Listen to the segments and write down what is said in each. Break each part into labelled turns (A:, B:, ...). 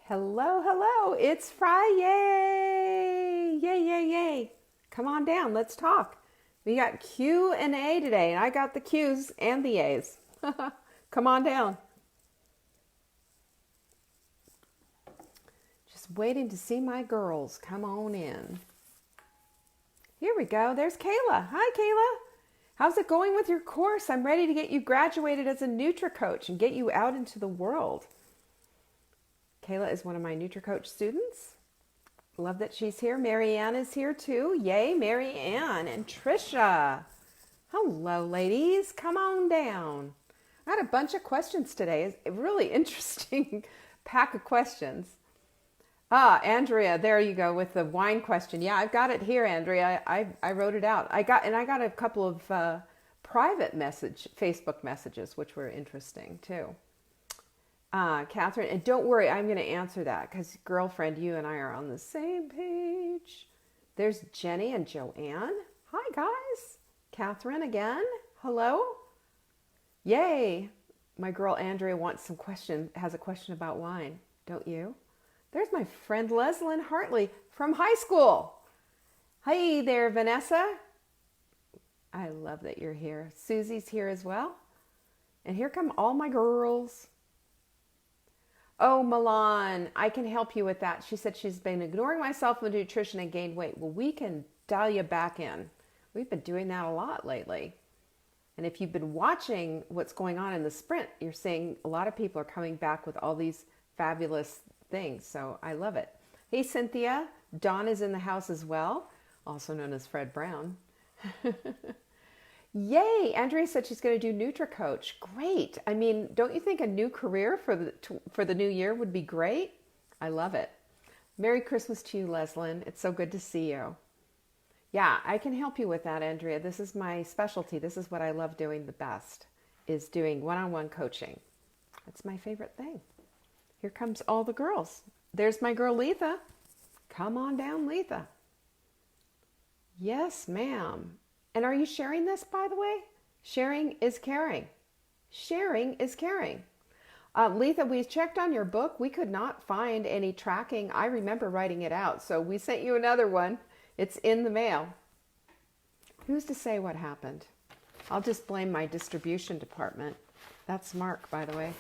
A: Hello, hello. It's Friday. Yay, yay, yay. Come on down. Let's talk. We got Q&A today, and I got the Q's and the A's. Come on down. Just waiting to see my girls. Come on in. Here we go. There's Kayla. Hi, Kayla. How's it going with your course? I'm ready to get you graduated as a NutriCoach and get you out into the world. Kayla is one of my NutriCoach students. Love that she's here. Marianne is here too. Yay, Marianne and Trisha. Hello, ladies. Come on down. I had a bunch of questions today. It's a really interesting pack of questions. Andrea, there you go with the wine question. Yeah, I've got it here, Andrea. I wrote it out. I got a couple of private Facebook messages, which were interesting too. Catherine, and don't worry, I'm going to answer that because, girlfriend, you and I are on the same page. There's Jenny and Joanne. Hi, guys. Catherine again. Hello. Yay. My girl Andrea has a question about wine. Don't you? There's my friend Leslyn Hartley from high school. Hey there, Vanessa. I love that you're here. Susie's here as well. And here come all my girls. Oh, Milan, I can help you with that. She said she's been ignoring myself with nutrition and gained weight. Well, we can dial you back in. We've been doing that a lot lately. And if you've been watching what's going on in the sprint, you're seeing a lot of people are coming back with all these fabulous things. So I love it. Hey, Cynthia. Dawn is in the house as well, also known as Fred Brown. Yay! Andrea said she's going to do NutriCoach. Great. I mean, don't you think a new career for the new year would be great? I love it. Merry Christmas to you, Leslyn. It's so good to see you. Yeah, I can help you with that, Andrea. This is my specialty. This is what I love doing the best, is doing one-on-one coaching. That's my favorite thing. Here comes all the girls. There's my girl, Letha. Come on down, Letha. Yes, ma'am. And are you sharing this, by the way? Sharing is caring. Sharing is caring. Letha, we checked on your book. We could not find any tracking. I remember writing it out. So we sent you another one. It's in the mail. Who's to say what happened? I'll just blame my distribution department. That's Mark, by the way.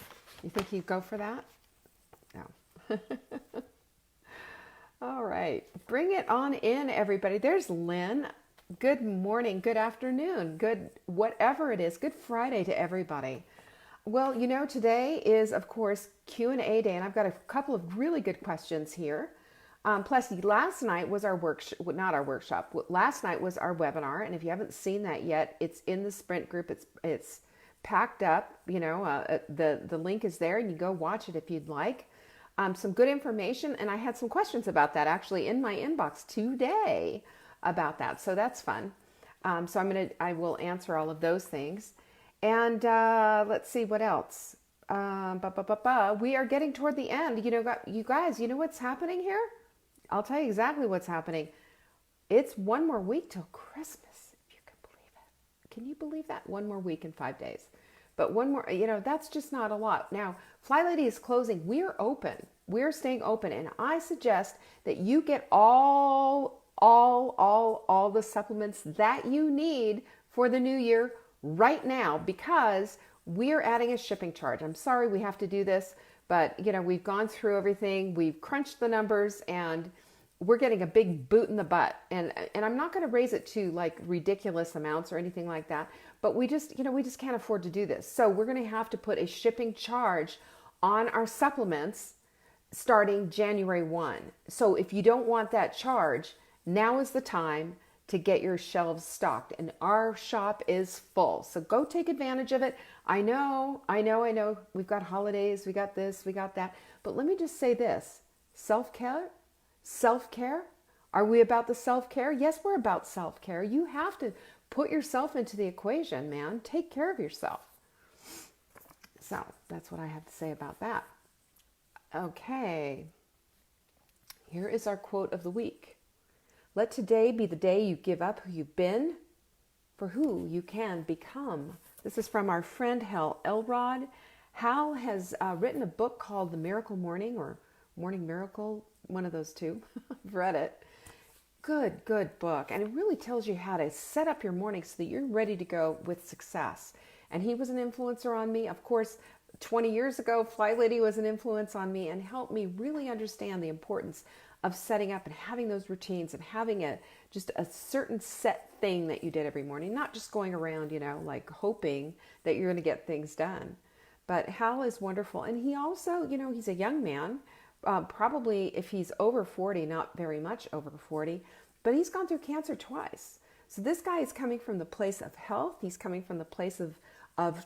A: You think he'd go for that? No. All right. Bring it on in, everybody. There's Lynn. Good morning, good afternoon, good whatever it is. Good Friday to everybody. Well, you know, today is, of course, Q&A day, and I've got a couple of really good questions here. Plus, last night was our workshop, not our workshop. Last night was our webinar, and if you haven't seen that yet, it's in the Sprint group. It's packed up. You know, the link is there, and you go watch it if you'd like. Some good information, and I had some questions about that actually in my inbox today about that, so that's fun. So I will answer all of those things, and let's see what else. We are getting toward the end. You guys, you know what's happening here? I'll tell you exactly what's happening. It's one more week till Christmas, if you can believe it. Can you believe that? One more week in 5 days. But one more, that's just not a lot. Now, Fly Lady is closing. We're open. We're staying open, and I suggest that you get all the supplements that you need for the new year right now, because we're adding a shipping charge. I'm sorry we have to do this, but we've gone through everything. We've crunched the numbers, and we're getting a big boot in the butt. And I'm not going to raise it to like ridiculous amounts or anything like that, but we just can't afford to do this. So we're going to have to put a shipping charge on our supplements starting January 1. So if you don't want that charge, now is the time to get your shelves stocked, and our shop is full. So go take advantage of it. I know. We've got holidays, we got this, we got that. But let me just say this, self-care. Are we about the self-care? Yes, we're about self-care. You have to put yourself into the equation, man. Take care of yourself. So that's what I have to say about that. Okay. Here is our quote of the week. Let today be the day you give up who you've been for who you can become. This is from our friend Hal Elrod. Hal has written a book called The Miracle Morning, or Morning Miracle, one of those two. I've read it. Good book. And it really tells you how to set up your morning so that you're ready to go with success. And he was an influencer on me. Of course, 20 years ago, Fly Lady was an influence on me and helped me really understand the importance of setting up and having those routines and having just a certain set thing that you did every morning, not just going around, like hoping that you're going to get things done. But Hal is wonderful. And he also, he's a young man, probably if he's over 40, not very much over 40, but he's gone through cancer twice. So this guy is coming from the place of health. He's coming from the place of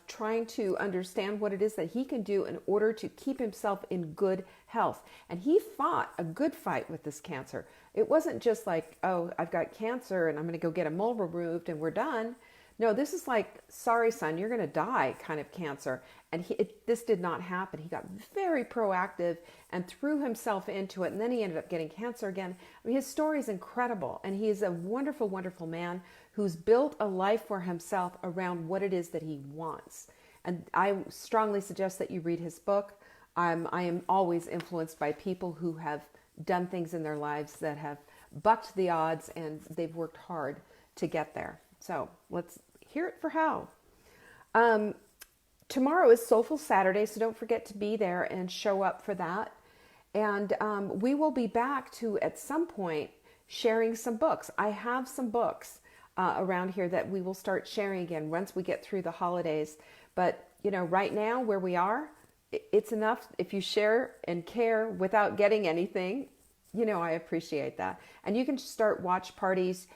A: trying to understand what it is that he can do in order to keep himself in good health. And he fought a good fight with this cancer. It wasn't just like, oh, I've got cancer and I'm going to go get a mole removed and we're done. No, this is like, sorry, son, you're going to die kind of cancer. And this did not happen. He got very proactive and threw himself into it. And then he ended up getting cancer again. I mean, his story is incredible. And he is a wonderful, wonderful man who's built a life for himself around what it is that he wants. And I strongly suggest that you read his book. I am always influenced by people who have done things in their lives that have bucked the odds and they've worked hard to get there. So let's hear it for Hal. Tomorrow is Soulful Saturday, so don't forget to be there and show up for that. And we will be back to, at some point, sharing some books. I have some books around here that we will start sharing again once we get through the holidays. But, right now where we are, it's enough if you share and care without getting anything. I appreciate that. And you can start watch parties.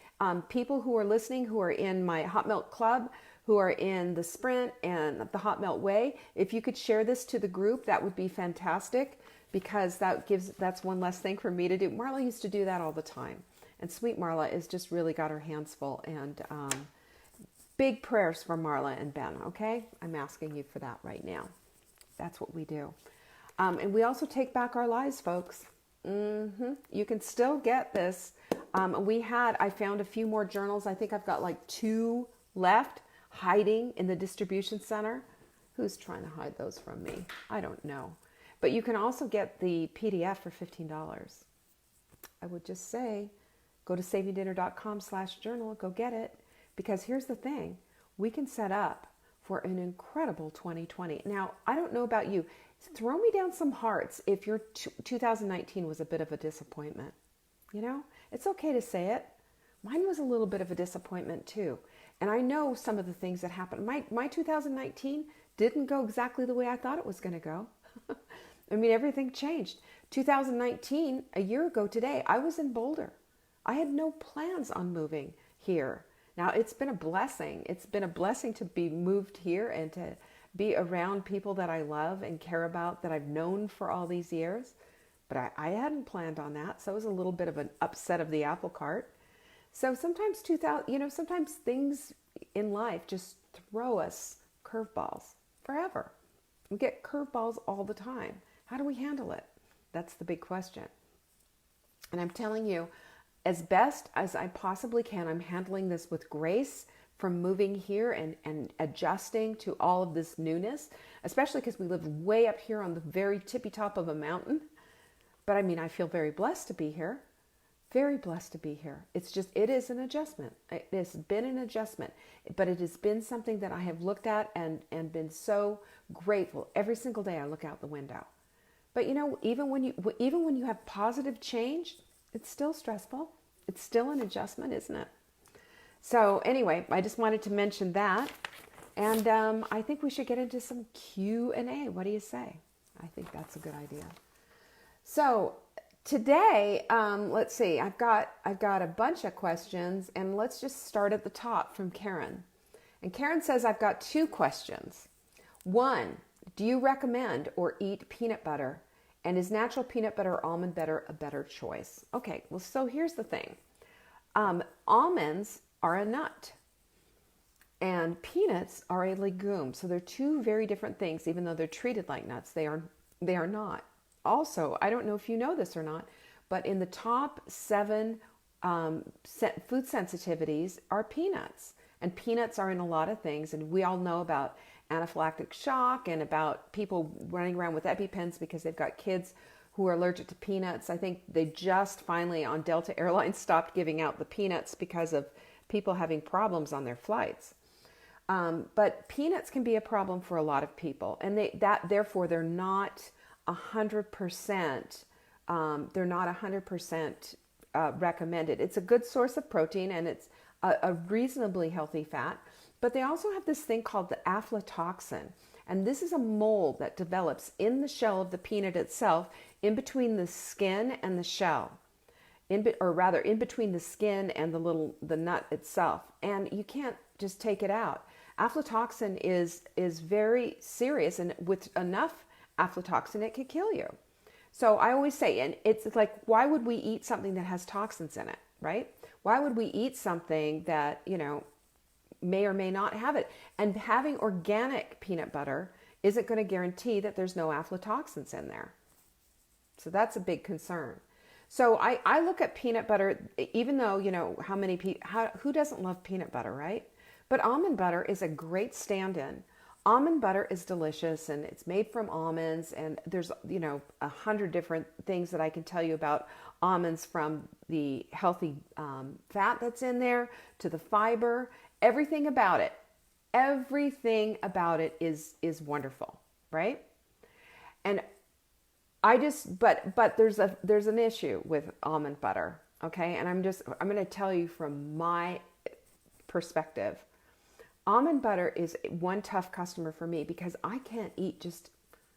A: People who are listening, who are in my Hot Melt Club, who are in the Sprint and the Hot Melt Way, if you could share this to the group, that would be fantastic, because that's one less thing for me to do. Marla used to do that all the time. And sweet Marla has just really got her hands full. And big prayers for Marla and Ben, okay? I'm asking you for that right now. That's what we do. And we also take back our lives, folks. You can still get this. I found a few more journals. I think I've got like 2 left hiding in the distribution center. Who's trying to hide those from me? I don't know. But you can also get the PDF for $15. I would just say, go to savingdinner.com/journal, go get it. Because here's the thing, we can set up for an incredible 2020. Now, I don't know about you. Throw me down some hearts if your 2019 was a bit of a disappointment. It's okay to say it. Mine was a little bit of a disappointment too. And I know some of the things that happened. My 2019 didn't go exactly the way I thought it was going to go. I mean, everything changed. 2019, a year ago today, I was in Boulder. I had no plans on moving here. Now, it's been a blessing. It's been a blessing to be moved here and to be around people that I love and care about, that I've known for all these years. But I hadn't planned on that. So it was a little bit of an upset of the apple cart. So sometimes sometimes things in life just throw us curveballs forever. We get curveballs all the time. How do we handle it? That's the big question. And I'm telling you, as best as I possibly can, I'm handling this with grace from moving here and adjusting to all of this newness, especially because we live way up here on the very tippy top of a mountain. But I mean, I feel very blessed to be here. Very blessed to be here. It is an adjustment. It has been an adjustment, but it has been something that I have looked at and been so grateful. Every single day I look out the window. But even when you have positive change, it's still stressful. It's still an adjustment, isn't it? So anyway, I just wanted to mention that. And I think we should get into some Q&A. What do you say? I think that's a good idea. So today, let's see, I've got a bunch of questions, and let's just start at the top from Karen. And Karen says, I've got 2 questions. 1, do you recommend or eat peanut butter? And is natural peanut butter or almond butter a better choice? Okay, well, so here's the thing. Almonds are a nut, and peanuts are a legume. So they're 2 very different things. Even though they're treated like nuts, they are not. Also, I don't know if you know this or not, but in the top 7 food sensitivities are peanuts. And peanuts are in a lot of things. And we all know about anaphylactic shock and about people running around with EpiPens because they've got kids who are allergic to peanuts. I think they just finally on Delta Airlines stopped giving out the peanuts because of people having problems on their flights. But peanuts can be a problem for a lot of people, and therefore they're not 100%. They're not 100% recommended. It's a good source of protein, and it's a reasonably healthy fat. But they also have this thing called the aflatoxin, and this is a mold that develops in the shell of the peanut itself, in between the skin and the shell, in between the skin and the nut itself, and you can't just take it out. Aflatoxin is very serious, and with enough aflatoxin, it could kill you. So I always say, and it's like, why would we eat something that has toxins in it, right? Why would we eat something that, may or may not have it? And having organic peanut butter isn't going to guarantee that there's no aflatoxins in there. So that's a big concern. So I look at peanut butter, even though, who doesn't love peanut butter, right? But almond butter is a great stand-in. Almond butter is delicious, and it's made from almonds, and there's 100 different things that I can tell you about almonds, from the healthy fat that's in there to the fiber. Everything about it is wonderful, right? And but there's an issue with almond butter, okay? And I'm going to tell you from my perspective. Almond butter is one tough customer for me because I can't eat just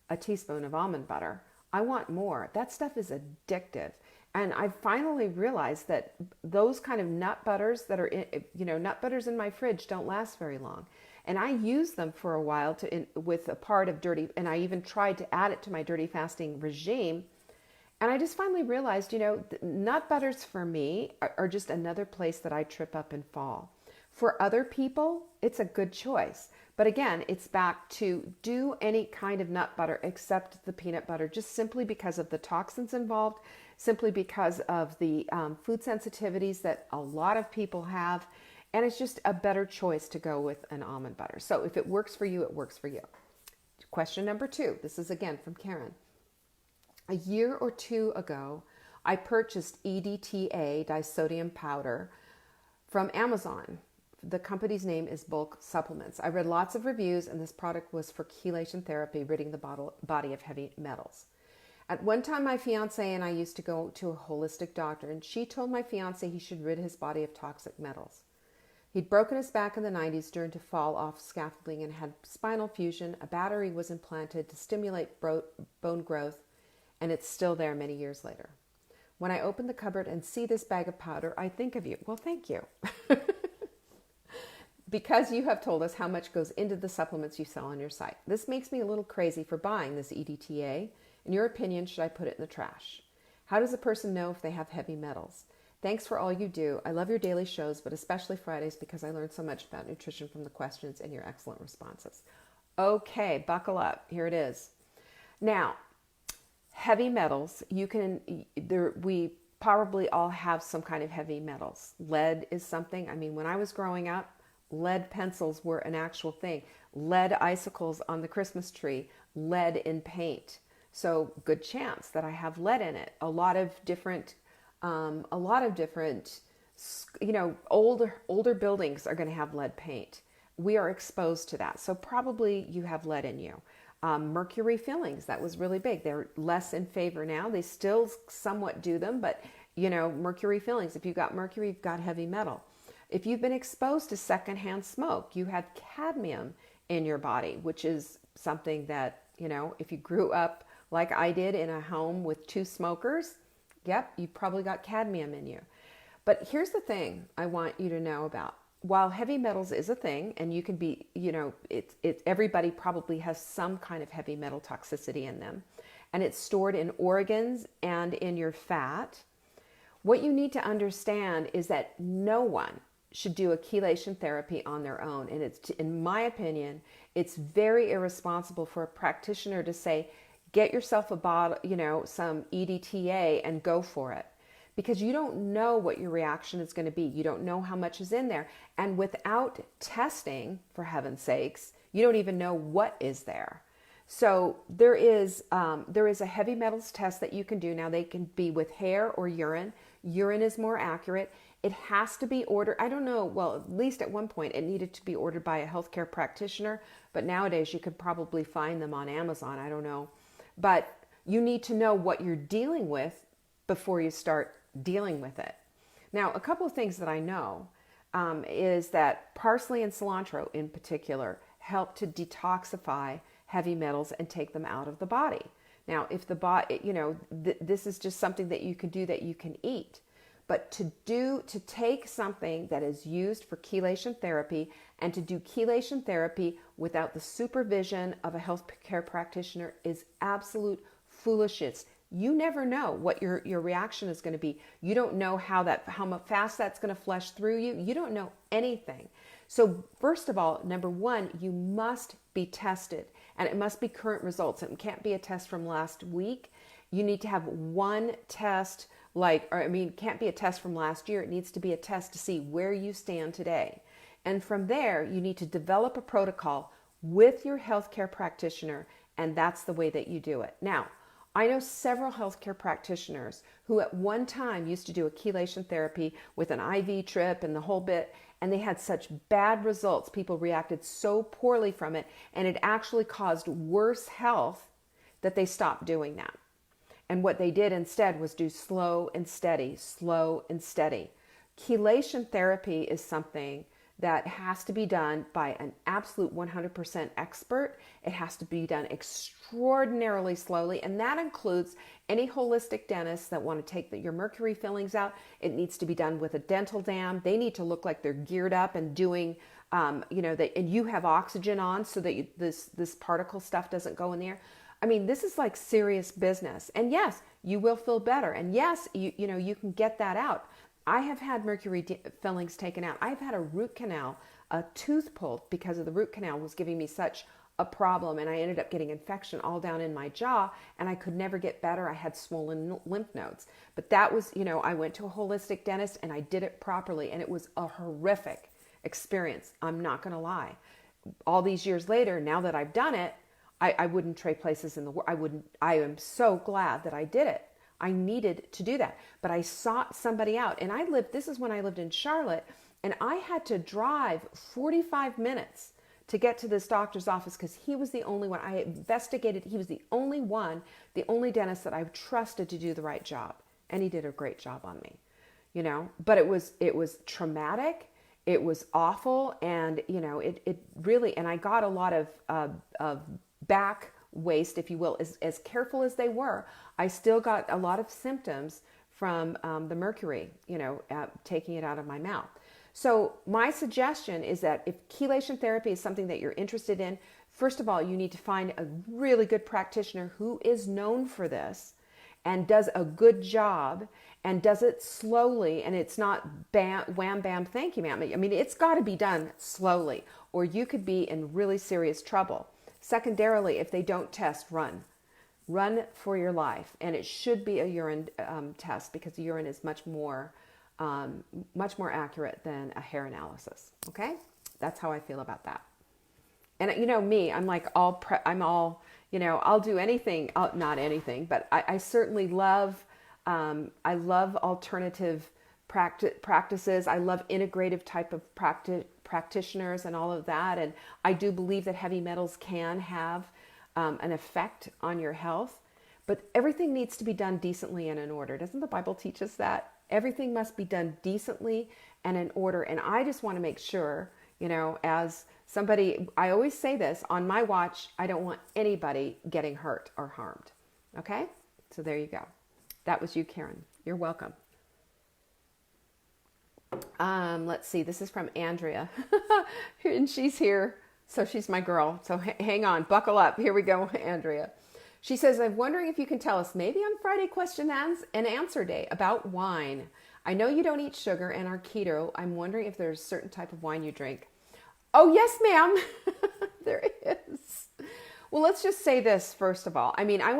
A: a teaspoon of almond butter. I want more. That stuff is addictive. And I finally realized that those kind of nut butters that are, nut butters in my fridge don't last very long. And I used them for a while with a part of dirty, and I even tried to add it to my dirty fasting regime. And I just finally realized, nut butters for me are just another place that I trip up and fall. For other people, it's a good choice. But again, it's back to do any kind of nut butter except the peanut butter, just simply because of the toxins involved, simply because of the food sensitivities that a lot of people have. And it's just a better choice to go with an almond butter. So if it works for you, it works for you. Question number 2. This is again from Karen. A year or 2 ago, I purchased EDTA disodium powder from Amazon. The company's name is Bulk Supplements. I read lots of reviews, and this product was for chelation therapy, ridding the body of heavy metals. At one time, my fiance and I used to go to a holistic doctor, and she told my fiance he should rid his body of toxic metals. He'd broken his back in the 90s during to fall off scaffolding and had spinal fusion. A battery was implanted to stimulate bone growth, and it's still there many years later. When I open the cupboard and see this bag of powder, I think of you. Well, thank you. Because you have told us how much goes into the supplements you sell on your site. This makes me a little crazy for buying this EDTA. In your opinion, should I put it in the trash? How does a person know if they have heavy metals? Thanks for all you do. I love your daily shows, but especially Fridays because I learn so much about nutrition from the questions and your excellent responses. Okay, buckle up. Here it is. Now, heavy metals, we probably all have some kind of heavy metals. Lead is something. When I was growing up, lead pencils were an actual thing. Lead icicles on the Christmas tree, lead in paint. So good chance that I have lead in it. A lot of different, older buildings are going to have lead paint. We are exposed to that. So probably you have lead in you. Mercury fillings, that was really big. They're less in favor now. They still somewhat do them, but mercury fillings, if you've got mercury, you've got heavy metal. If you've been exposed to secondhand smoke, you have cadmium in your body, which is something that, if you grew up like I did in a home with 2 smokers, yep, you probably got cadmium in you. But here's the thing I want you to know about. While heavy metals is a thing, and you can be, everybody probably has some kind of heavy metal toxicity in them, and it's stored in organs and in your fat, what you need to understand is that no one should do a chelation therapy on their own. And it's, in my opinion, it's very irresponsible for a practitioner to say, get yourself a bottle, some EDTA and go for it. Because you don't know what your reaction is going to be. You don't know how much is in there. And without testing, for heaven's sakes, you don't even know what is there. So there is a heavy metals test that you can do. Now they can be with hair or urine. Urine is more accurate. It has to be ordered. I don't know. Well, at least at one point it needed to be ordered by a healthcare practitioner, but nowadays you could probably find them on Amazon. I don't know. But you need to know what you're dealing with before you start dealing with it. Now, a couple of things that I know is that parsley and cilantro in particular help to detoxify heavy metals and take them out of the body. Now, if the body, this is just something that you can do, that you can eat. But to take something that is used for chelation therapy and to do chelation therapy without the supervision of a healthcare practitioner is absolute foolishness. You never know what your reaction is going to be. You don't know how fast that's going to flush through you. You don't know anything. So first of all, number one, you must be tested, and it must be current results. It can't be a test from last week. You need to have one test, it can't be a test from last year. It needs to be a test to see where you stand today. And from there, you need to develop a protocol with your healthcare practitioner, and that's the way that you do it. Now, I know several healthcare practitioners who at one time used to do a chelation therapy with an IV trip and the whole bit, and they had such bad results. People reacted so poorly from it, and it actually caused worse health that they stopped doing that. And what they did instead was do slow and steady, slow and steady. Chelation therapy is something that has to be done by an absolute 100% expert. It has to be done extraordinarily slowly, and that includes any holistic dentists that want to take your mercury fillings out. It needs to be done with a dental dam. They need to look like they're geared up and doing, and you have oxygen on so that this particle stuff doesn't go in there. I mean, this is like serious business. And yes, you will feel better. And yes, you can get that out. I have had mercury fillings taken out. I've had a root canal, a tooth pulled because of the root canal was giving me such a problem. And I ended up getting infection all down in my jaw, and I could never get better. I had swollen lymph nodes. But that was, I went to a holistic dentist and I did it properly. And it was a horrific experience. I'm not going to lie. All these years later, now that I've done it, I wouldn't trade places in the world. I am so glad that I did it. I needed to do that. But I sought somebody out. And this is when I lived in Charlotte, and I had to drive 45 minutes to get to this doctor's office because he was the only one. I investigated. He was the only one, the only dentist that I trusted to do the right job. And he did a great job on me, But it was traumatic. It was awful. And, it really, and I got a lot of back waste, if you will. As careful as they were, I still got a lot of symptoms from the mercury, taking it out of my mouth. So my suggestion is that if chelation therapy is something that you're interested in, first of all, you need to find a really good practitioner who is known for this and does a good job and does it slowly, and it's not wham, bam, thank you, ma'am. I mean, it's got to be done slowly, or you could be in really serious trouble. Secondarily, if they don't test, run for your life. And it should be a urine test because urine is much more accurate than a hair analysis. Okay. That's how I feel about that. And me, I'm like I'll do anything, not anything, but I certainly love, I love alternative practices. I love integrative type of practitioners and all of that. And I do believe that heavy metals can have an effect on your health, but everything needs to be done decently and in order. Doesn't the Bible teach us that? Everything must be done decently and in order. And I just want to make sure, as somebody, I always say this, on my watch, I don't want anybody getting hurt or harmed. Okay? So there you go. That was you, Karen. You're welcome. Let's see. This is from Andrea, and she's here. So she's my girl. So hang on, buckle up. Here we go, Andrea. She says, I'm wondering if you can tell us maybe on Friday question and answer day about wine. I know you don't eat sugar and are keto. I'm wondering if there's a certain type of wine you drink. Oh, yes, ma'am. There is. Well, let's just say this first of all. I mean, I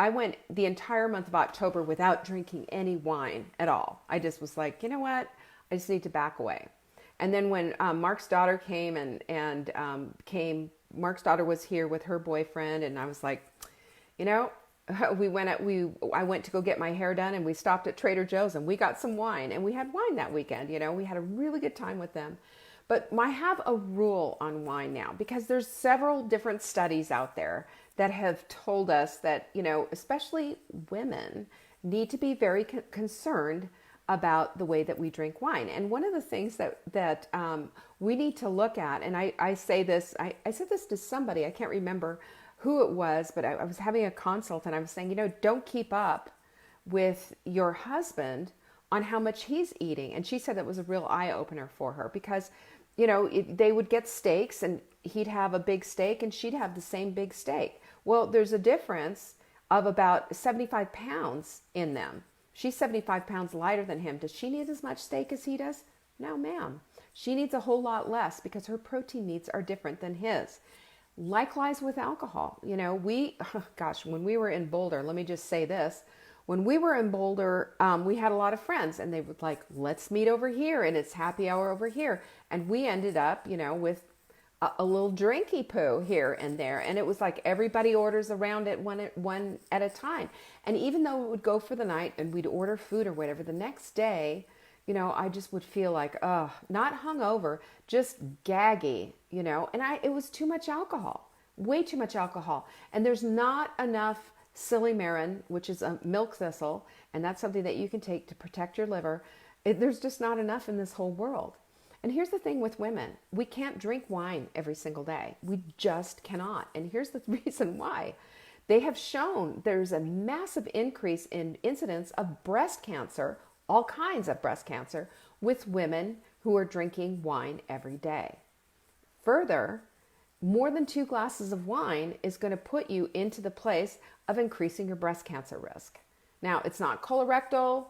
A: went the entire month of October without drinking any wine at all. I just was like, you know what? I just need to back away. And then when Mark's daughter came and came Mark's daughter was here with her boyfriend, and I was like, you know, I went to go get my hair done, and we stopped at Trader Joe's and we got some wine, and we had wine that weekend. You know, we had a really good time with them. But I have a rule on wine now, because there's several different studies out there that have told us that, you know, especially women need to be very concerned about the way that we drink wine. And one of the things that we need to look at, and I say this, I said this to somebody, I can't remember who it was, but I was having a consult, and I was saying, you know, don't keep up with your husband on how much he's eating. And she said that was a real eye opener for her, because, you know, they would get steaks, and he'd have a big steak and she'd have the same big steak. Well, there's a difference of about 75 pounds in them. She's 75 pounds lighter than him. Does she need as much steak as he does? No, ma'am. She needs a whole lot less, because her protein needs are different than his. Likewise with alcohol. You know, when we were in Boulder, let me just say this. When we were in Boulder, we had a lot of friends, and they were like, let's meet over here, and it's happy hour over here. And we ended up, you know, with a little drinky poo here and there. And it was like everybody orders around it one at a time. And even though it would go for the night and we'd order food or whatever, the next day, you know, I just would feel like, not hungover, just gaggy, you know. And it was too much alcohol, way too much alcohol. And there's not enough silymarin, which is a milk thistle, and that's something that you can take to protect your liver. There's just not enough in this whole world. And here's the thing with women. We can't drink wine every single day. We just cannot. And here's the reason why. They have shown there's a massive increase in incidence of breast cancer, all kinds of breast cancer, with women who are drinking wine every day. Further, more than 2 glasses of wine is going to put you into the place of increasing your breast cancer risk. Now, it's not colorectal,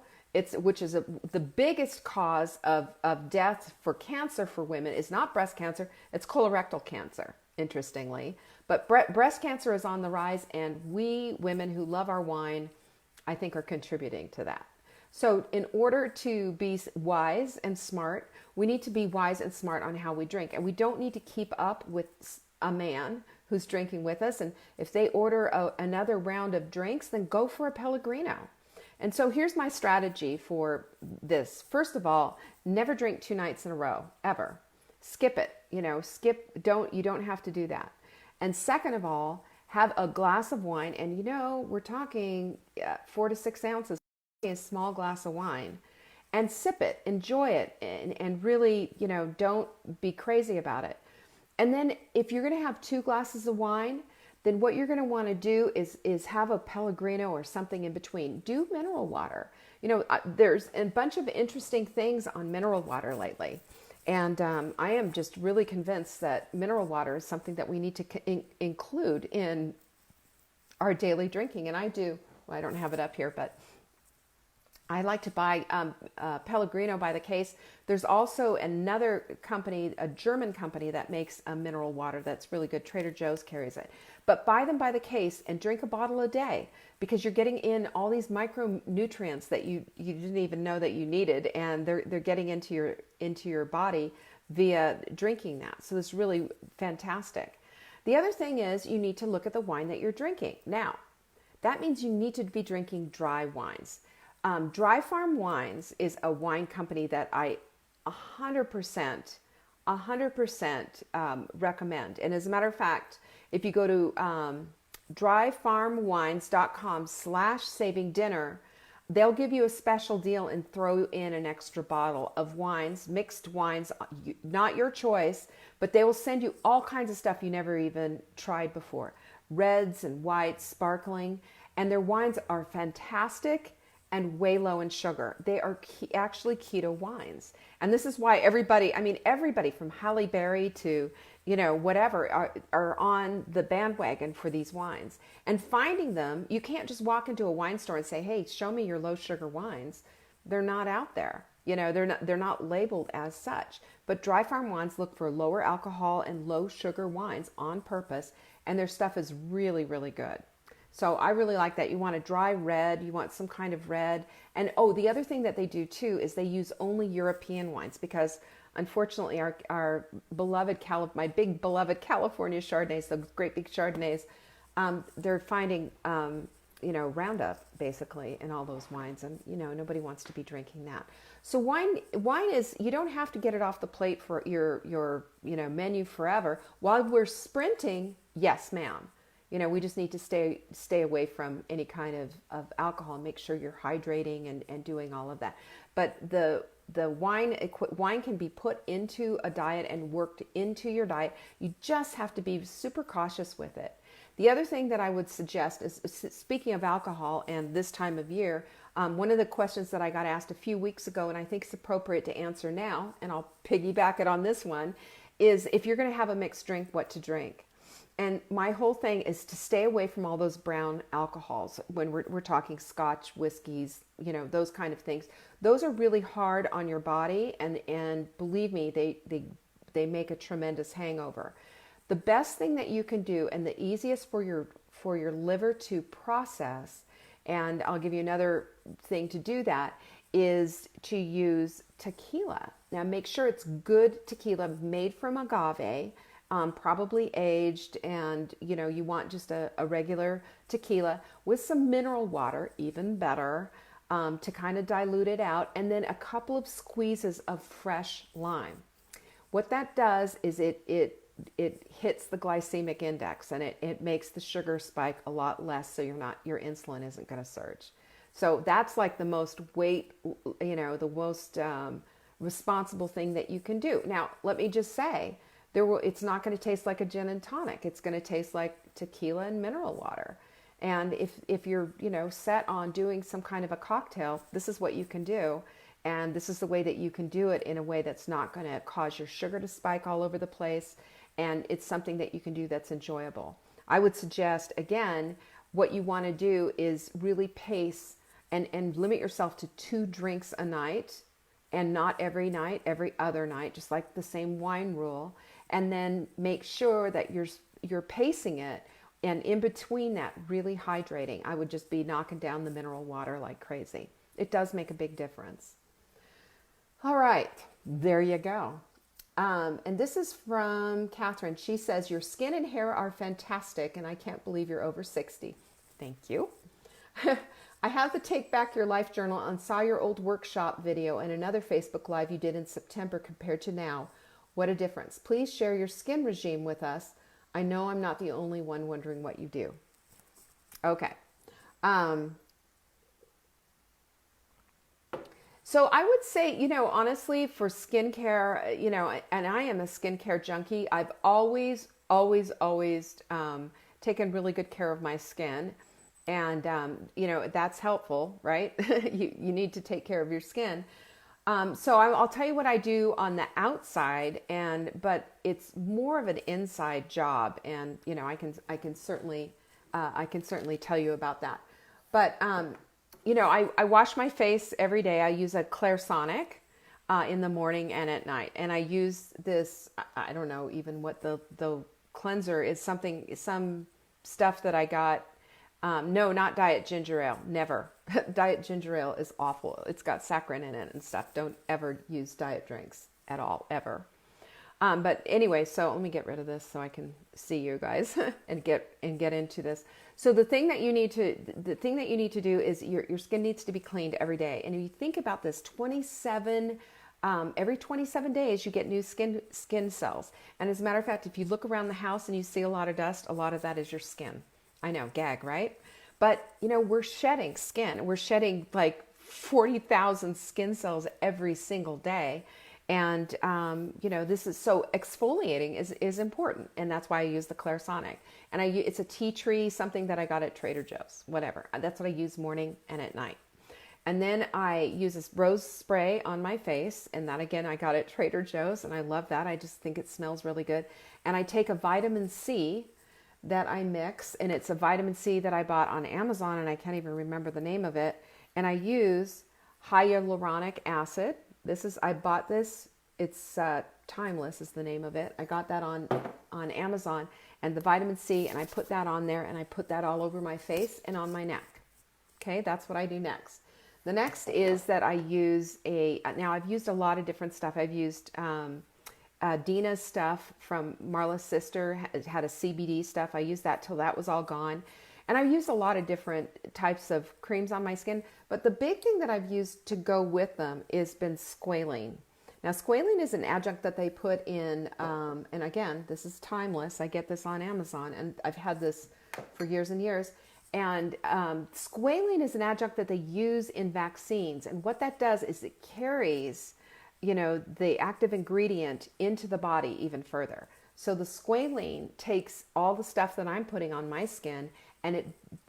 A: which is the biggest cause of death for cancer for women is not breast cancer, it's colorectal cancer, interestingly. But breast cancer is on the rise, and we women who love our wine, I think, are contributing to that. So in order to be wise and smart, we need to be wise and smart on how we drink. And we don't need to keep up with a man who's drinking with us. And if they order another round of drinks, then go for a Pellegrino. And so here's my strategy for this. First of all, never drink 2 nights in a row, ever. Skip it, you don't have to do that. And second of all, have a glass of wine. And, you know, we're talking 4 to 6 ounces, a small glass of wine, and sip it, enjoy it, and really, you know, don't be crazy about it. And then if you're going to have 2 glasses of wine, then what you're going to want to do is have a Pellegrino or something in between. Do mineral water. You know, there's a bunch of interesting things on mineral water lately. And I am just really convinced that mineral water is something that we need to include in our daily drinking. And I don't have it up here, but I like to buy Pellegrino by the case. There's also another company, a German company, that makes a mineral water that's really good. Trader Joe's carries it. But buy them by the case and drink a bottle a day, because you're getting in all these micronutrients that you didn't even know that you needed, and they're getting into your body via drinking that. So it's really fantastic. The other thing is you need to look at the wine that you're drinking. Now, that means you need to be drinking dry wines. Dry Farm Wines is a wine company that I 100% recommend. And as a matter of fact, if you go to dryfarmwines.com/savingdinner, they'll give you a special deal and throw in an extra bottle of wines, mixed wines, not your choice, but they will send you all kinds of stuff you never even tried before. Reds and whites, sparkling, and their wines are fantastic and way low in sugar. They are actually keto wines. And this is why everybody from Halle Berry to, whatever, are on the bandwagon for these wines. And finding them, you can't just walk into a wine store and say, hey, show me your low sugar wines. They're not out there. They're not labeled as such. But Dry Farm Wines look for lower alcohol and low sugar wines on purpose, and their stuff is really, really good. So I really like that. You want a dry red, you want some kind of red. And oh, the other thing that they do too is they use only European wines because unfortunately our beloved, my big beloved California Chardonnays, the great big Chardonnays, they're finding, Roundup basically in all those wines. And, nobody wants to be drinking that. So wine is, you don't have to get it off the plate for your menu forever. While we're sprinting, yes, ma'am. We just need to stay away from any kind of alcohol and make sure you're hydrating and doing all of that. But the wine can be put into a diet and worked into your diet. You just have to be super cautious with it. The other thing that I would suggest is, speaking of alcohol and this time of year, one of the questions that I got asked a few weeks ago, and I think it's appropriate to answer now, and I'll piggyback it on this one, is if you're going to have a mixed drink, what to drink. And my whole thing is to stay away from all those brown alcohols when we're talking scotch, whiskeys, those kind of things. Those are really hard on your body, and believe me, they make a tremendous hangover. The best thing that you can do, and the easiest for your liver to process, and I'll give you another thing to do that, is to use tequila. Now make sure it's good tequila made from agave, probably aged, and you want just a regular tequila with some mineral water, even better, to kind of dilute it out, and then a couple of squeezes of fresh lime. What that does is it hits the glycemic index, and it makes the sugar spike a lot less, so your insulin isn't going to surge. So that's like the most the most responsible thing that you can do. Now, let me just say, it's not going to taste like a gin and tonic. It's going to taste like tequila and mineral water. And if you're set on doing some kind of a cocktail, this is what you can do. And this is the way that you can do it in a way that's not going to cause your sugar to spike all over the place. And it's something that you can do that's enjoyable. I would suggest, again, what you want to do is really pace and limit yourself to 2 drinks a night, and not every night, every other night, just like the same wine rule. And then make sure that you're pacing it, and in between that, really hydrating. I would just be knocking down the mineral water like crazy. It does make a big difference. All right, there you go. And this is from Catherine. She says, your skin and hair are fantastic, and I can't believe you're over 60. Thank you. I have the Take Back Your Life journal and saw your old workshop video and another Facebook Live you did in September compared to now. What a difference. Please share your skin regime with us. I know I'm not the only one wondering what you do. Okay. So I would say, honestly, for skincare, and I am a skincare junkie. I've always taken really good care of my skin. And, that's helpful, right? You need to take care of your skin. So I'll tell you what I do on the outside, but it's more of an inside job. And, I can certainly tell you about that. But, I wash my face every day. I use a Clarisonic in the morning and at night. And I use this, I don't know even what the cleanser is, some stuff that I got. No, not diet ginger ale. Never. Diet ginger ale is awful. It's got saccharin in it and stuff. Don't ever use diet drinks at all, ever. But anyway, so let me get rid of this so I can see you guys and get into this. So the thing that you need to do is your skin needs to be cleaned every day. And if you think about this, every 27 days you get new skin cells. And as a matter of fact, if you look around the house and you see a lot of dust, a lot of that is your skin. I know, gag, right? But, we're shedding skin. We're shedding like 40,000 skin cells every single day. And, this is so exfoliating is important. And that's why I use the Clarisonic. And it's a tea tree, something that I got at Trader Joe's, whatever. That's what I use morning and at night. And then I use this rose spray on my face. And that, again, I got at Trader Joe's. And I love that. I just think it smells really good. And I take a vitamin C that I mix, and it's a vitamin C that I bought on Amazon, and I can't even remember the name of it. And I use hyaluronic acid. I bought this. It's Timeless is the name of it. I got that on Amazon, and the vitamin C, and I put that on there, and I put that all over my face and on my neck. Okay, that's what I do next. The next is that I use now I've used a lot of different stuff. I've used Dina's stuff from Marla's sister, had a CBD stuff. I used that till that was all gone. And I've used a lot of different types of creams on my skin, but the big thing that I've used to go with them has been squalene. Now, squalene is an adjunct that they put in, and again, this is timeless. I get this on Amazon, and I've had this for years and years. And squalene is an adjunct that they use in vaccines. And what that does is it carries, the active ingredient into the body even further. So the squalene takes all the stuff that I'm putting on my skin and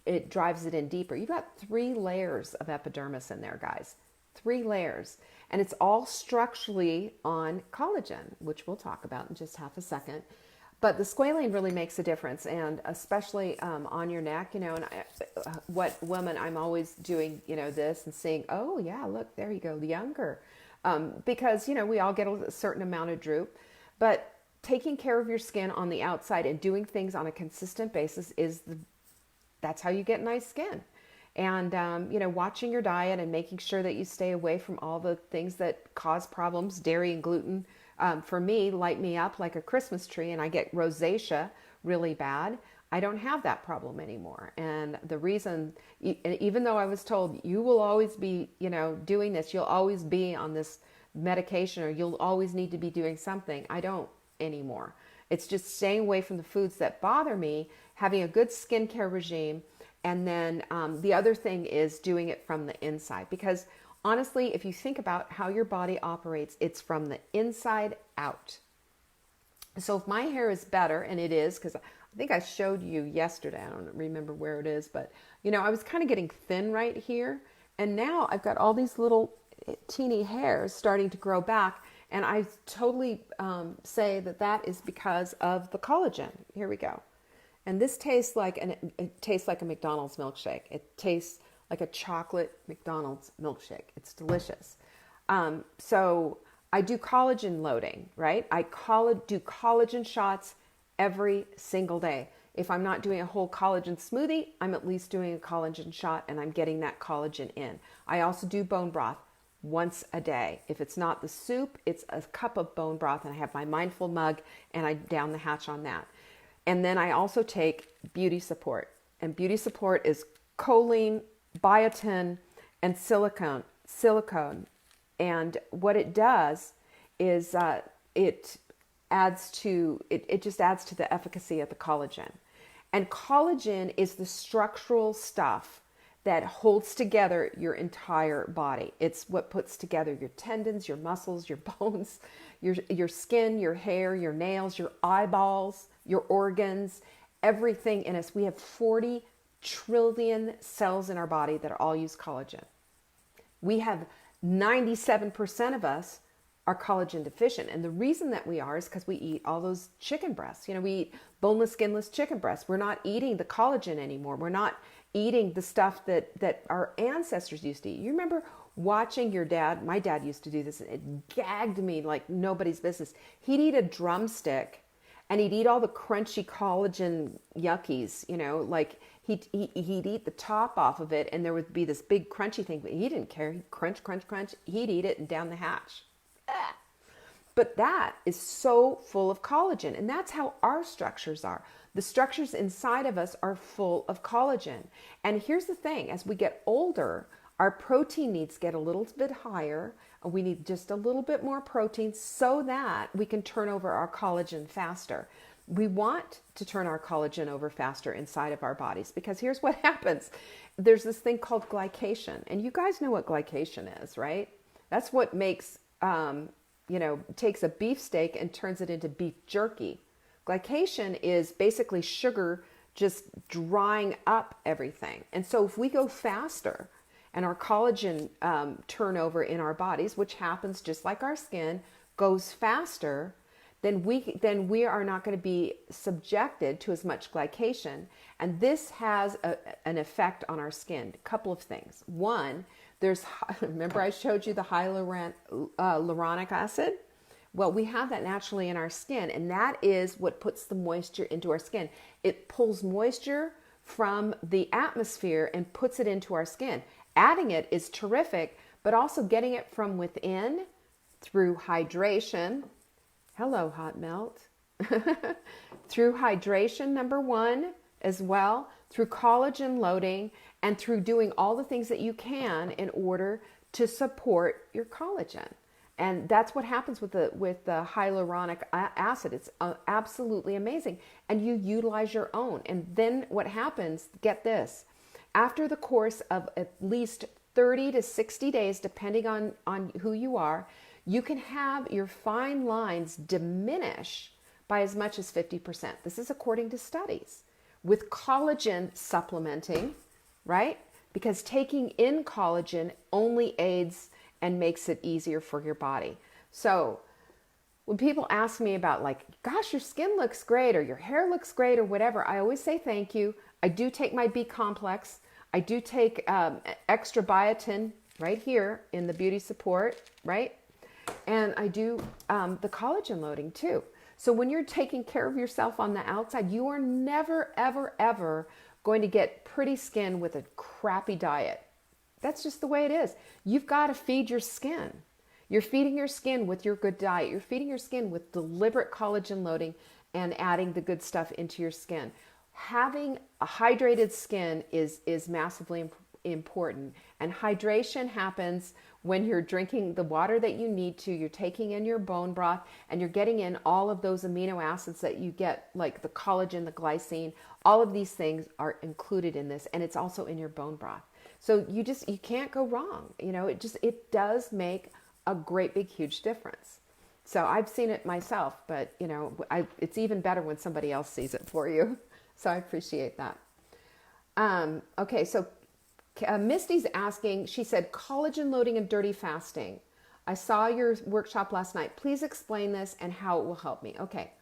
A: it drives it in deeper. You've got 3 layers of epidermis in there, guys. 3 layers. And it's all structurally on collagen, which we'll talk about in just half a second. But the squalene really makes a difference, and especially on your neck, and what woman I'm always doing, this and seeing, oh yeah, look, there you go, the younger. Because, we all get a certain amount of droop, but taking care of your skin on the outside and doing things on a consistent basis that's how you get nice skin. And, watching your diet and making sure that you stay away from all the things that cause problems, dairy and gluten, for me, light me up like a Christmas tree, and I get rosacea really bad. I don't have that problem anymore. And the reason, even though I was told you will always be, doing this, you'll always be on this medication, or you'll always need to be doing something, I don't anymore. It's just staying away from the foods that bother me, having a good skincare regime, and then the other thing is doing it from the inside. Because honestly, if you think about how your body operates, it's from the inside out. So if my hair is better, and it is, because I think I showed you yesterday, I don't remember where it is, but I was kind of getting thin right here, and now I've got all these little teeny hairs starting to grow back, and I totally say that is because of the collagen. Here we go. And this tastes like a McDonald's milkshake. It tastes like a chocolate McDonald's milkshake. It's delicious. So I do collagen loading, right? I do collagen shots every single day. If I'm not doing a whole collagen smoothie, I'm at least doing a collagen shot, and I'm getting that collagen in. I also do bone broth once a day. If it's not the soup, it's a cup of bone broth, and I have my Mindful mug, and I down the hatch on that. And then I also take Beauty Support. And Beauty Support is choline, biotin, and silicone. And what it does is it just adds to the efficacy of the collagen. And collagen is the structural stuff that holds together your entire body. It's what puts together your tendons, your muscles, your bones, your skin, your hair, your nails, your eyeballs, your organs, everything in us. We have 40 trillion cells in our body that all use collagen. We have 97% of us are collagen deficient. And the reason that we are is because we eat all those chicken breasts. We eat boneless, skinless chicken breasts. We're not eating the collagen anymore. We're not eating the stuff that our ancestors used to eat. You remember watching your dad? My dad used to do this, and it gagged me like nobody's business. He'd eat a drumstick, and he'd eat all the crunchy collagen yuckies, like he'd eat the top off of it, and there would be this big crunchy thing, but he didn't care. He'd crunch. He'd eat it and down the hatch. But that is so full of collagen, and that's how our structures are. The structures inside of us are full of collagen. And here's the thing, as we get older, our protein needs get a little bit higher. We need just a little bit more protein so that we can turn over our collagen faster. We want to turn our collagen over faster inside of our bodies, because here's what happens. There's this thing called glycation, and you guys know what glycation is, right? That's what makes, takes a beefsteak and turns it into beef jerky. Glycation is basically sugar just drying up everything. And so if we go faster and our collagen turnover in our bodies, which happens just like our skin, goes faster, then we are not going to be subjected to as much glycation. And this has an effect on our skin. A couple of things. One, remember I showed you the hyaluronic acid? Well, we have that naturally in our skin, and that is what puts the moisture into our skin. It pulls moisture from the atmosphere and puts it into our skin. Adding it is terrific, but also getting it from within through hydration. Hello, hot melt. Through hydration, number one, as well, through collagen loading, and through doing all the things that you can in order to support your collagen. And that's what happens with the hyaluronic acid. It's absolutely amazing. And you utilize your own. And then what happens, get this, after the course of at least 30 to 60 days, depending on who you are, you can have your fine lines diminish by as much as 50%. This is according to studies. With collagen supplementing, right? Because taking in collagen only aids and makes it easier for your body. So when people ask me about like, gosh, your skin looks great or your hair looks great or whatever, I always say thank you. I do take my B complex. I do take extra biotin right here in the beauty support, right? And I do the collagen loading too. So when you're taking care of yourself on the outside, you are never, ever, ever going to get pretty skin with a crappy diet. That's just the way it is. You've got to feed your skin. You're feeding your skin with your good diet. You're feeding your skin with deliberate collagen loading and adding the good stuff into your skin. Having a hydrated skin is massively important. And hydration happens when you're drinking the water that you need to, you're taking in your bone broth, and you're getting in all of those amino acids that you get, like the collagen, the glycine. All of these things are included in this, and it's also in your bone broth. So you can't go wrong. You know, it does make a great big huge difference. So I've seen it myself, but you know, it's even better when somebody else sees it for you. So I appreciate that. Okay, so Misty's asking, she said, collagen loading and dirty fasting. I saw your workshop last night. Please explain this and how it will help me. Okay.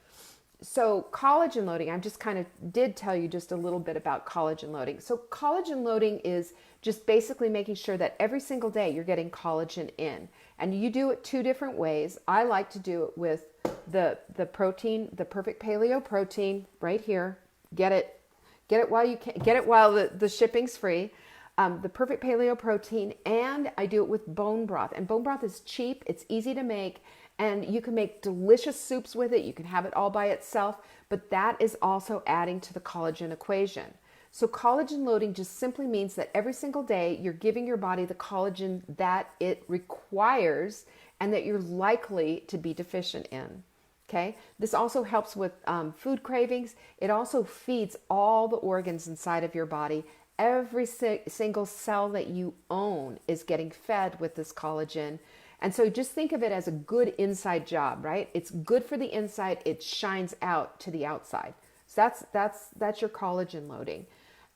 A: So collagen loading, I just kind of did tell you just a little bit about collagen loading. So collagen loading is just basically making sure that every single day you're getting collagen in. And you do it two different ways. I like to do it with the protein, the Perfect Paleo protein right here. Get it while you can, get it while the shipping's free. The Perfect Paleo protein, and I do it with bone broth. And bone broth is cheap, it's easy to make, and you can make delicious soups with it. You can have it all by itself, but that is also adding to the collagen equation. So collagen loading just simply means that every single day you're giving your body the collagen that it requires and that you're likely to be deficient in. Okay, this also helps with food cravings. It also feeds all the organs inside of your body. Every single cell that you own is getting fed with this collagen. And so just think of it as a good inside job, right? It's good for the inside. It shines out to the outside. So that's your collagen loading.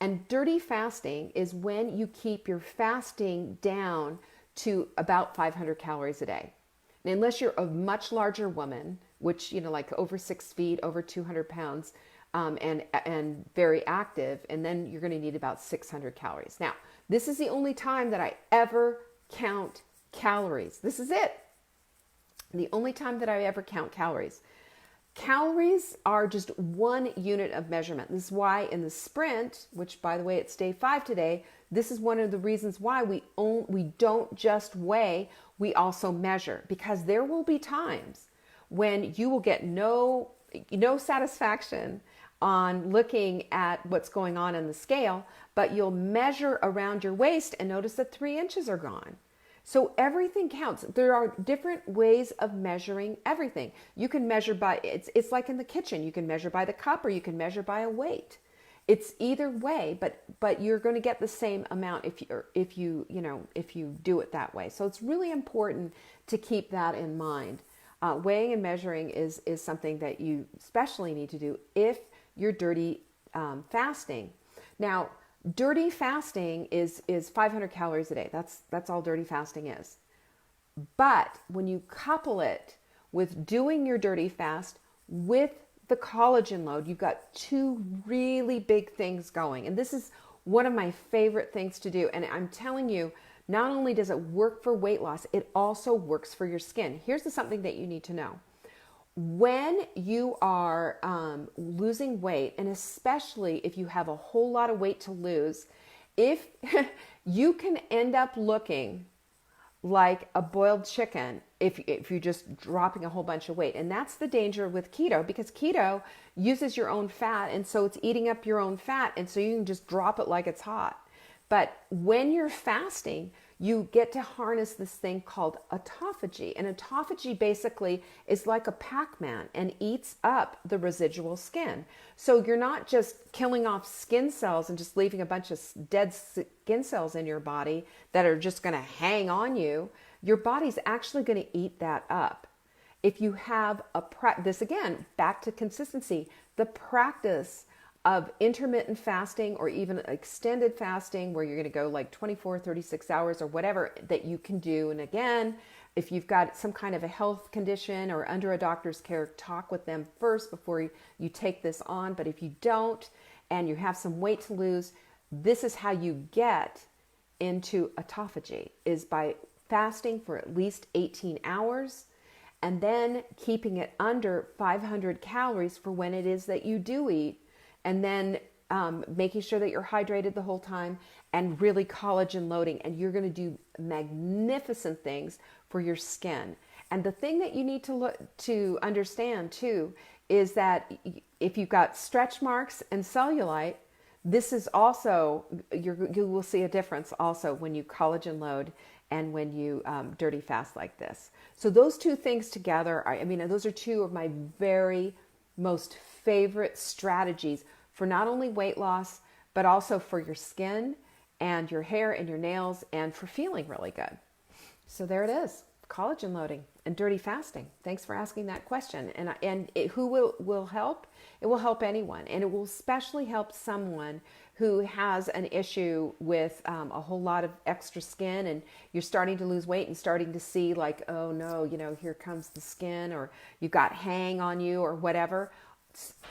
A: And dirty fasting is when you keep your fasting down to about 500 calories a day. And unless you're a much larger woman, which, you know, like over 6 feet, over 200 pounds, and very active, and then you're going to need about 600 calories. Now, this is the only time that I ever count calories. This is it. The only time that I ever count calories. Calories are just one unit of measurement. This is why in the sprint, which by the way, it's day 5 today, this is one of the reasons why we don't just weigh, we also measure, because there will be times when you will get no satisfaction on looking at what's going on in the scale, but you'll measure around your waist and notice that 3 inches are gone. So everything counts. There are different ways of measuring everything. You can measure by, it's like in the kitchen, you can measure by the cup or you can measure by a weight. It's either way, but you're going to get the same amount if you do it that way. So it's really important to keep that in mind. Weighing and measuring is something that you especially need to do if you're dirty fasting. Now, dirty fasting is 500 calories a day. That's all dirty fasting is. But when you couple it with doing your dirty fast with the collagen load, you've got 2 really big things going. And this is one of my favorite things to do. And I'm telling you, not only does it work for weight loss, it also works for your skin. Here's something that you need to know. When you are losing weight, and especially if you have a whole lot of weight to lose, if you can end up looking like a boiled chicken if you're just dropping a whole bunch of weight. And that's the danger with keto, because keto uses your own fat, and so it's eating up your own fat, and so you can just drop it like it's hot. But when you're fasting, you get to harness this thing called autophagy. And autophagy basically is like a Pac-Man and eats up the residual skin. So you're not just killing off skin cells and just leaving a bunch of dead skin cells in your body that are just going to hang on you. Your body's actually going to eat that up. If you have this again, back to consistency, the practice of intermittent fasting or even extended fasting where you're going to go like 24, 36 hours or whatever that you can do. And again, if you've got some kind of a health condition or under a doctor's care, talk with them first before you take this on. But if you don't and you have some weight to lose, this is how you get into autophagy, is by fasting for at least 18 hours and then keeping it under 500 calories for when it is that you do eat. And then making sure that you're hydrated the whole time and really collagen loading. And you're going to do magnificent things for your skin. And the thing that you need to understand too is that if you've got stretch marks and cellulite, this is also, you will see a difference also when you collagen load and when you dirty fast like this. So those two things together, those are two of my very most favorite strategies for not only weight loss, but also for your skin and your hair and your nails and for feeling really good. So there it is, collagen loading and dirty fasting. Thanks for asking that question. Who will help? It will help anyone. And it will especially help someone who has an issue with a whole lot of extra skin, and you're starting to lose weight and starting to see like, oh no, here comes the skin, or you've got hang on you or whatever.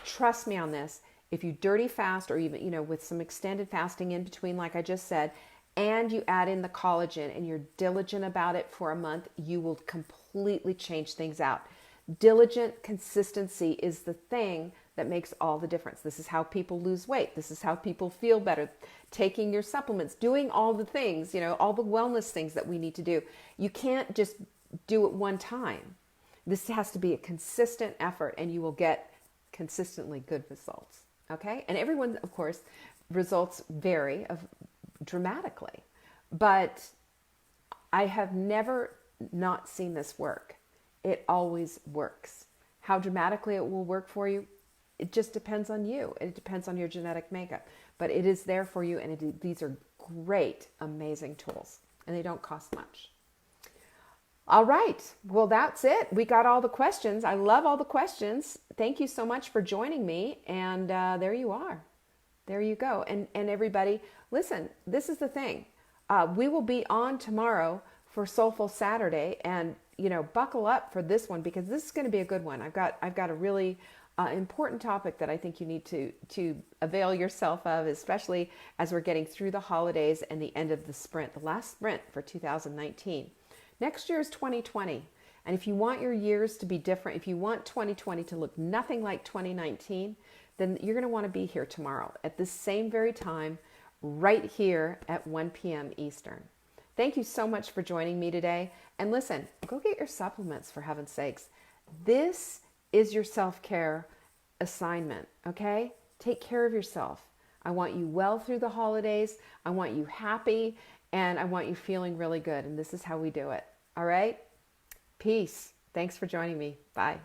A: Trust me on this. If you dirty fast, or even, with some extended fasting in between, like I just said, and you add in the collagen and you're diligent about it for a month, you will completely change things out. Diligent consistency is the thing that makes all the difference. This is how people lose weight. This is how people feel better. Taking your supplements, doing all the things, all the wellness things that we need to do. You can't just do it one time. This has to be a consistent effort, and you will get consistently good results. Okay? And everyone, of course, results vary dramatically. But I have never not seen this work. It always works. How dramatically it will work for you, it just depends on you. It depends on your genetic makeup. But it is there for you, and these are great, amazing tools. And they don't cost much. All right. Well, that's it. We got all the questions. I love all the questions. Thank you so much for joining me. And there you are. There you go. And everybody, listen, this is the thing. We will be on tomorrow for Soulful Saturday, and buckle up for this one, because this is going to be a good one. I've got a really important topic that I think you need to avail yourself of, especially as we're getting through the holidays and the end of the sprint, the last sprint for 2019. Next year is 2020. And if you want your years to be different, if you want 2020 to look nothing like 2019, then you're going to want to be here tomorrow at this same very time, right here at 1 p.m. Eastern. Thank you so much for joining me today. And listen, go get your supplements, for heaven's sakes. This is your self-care assignment, okay? Take care of yourself. I want you well through the holidays. I want you happy, and I want you feeling really good. And this is how we do it. All right? Peace. Thanks for joining me. Bye.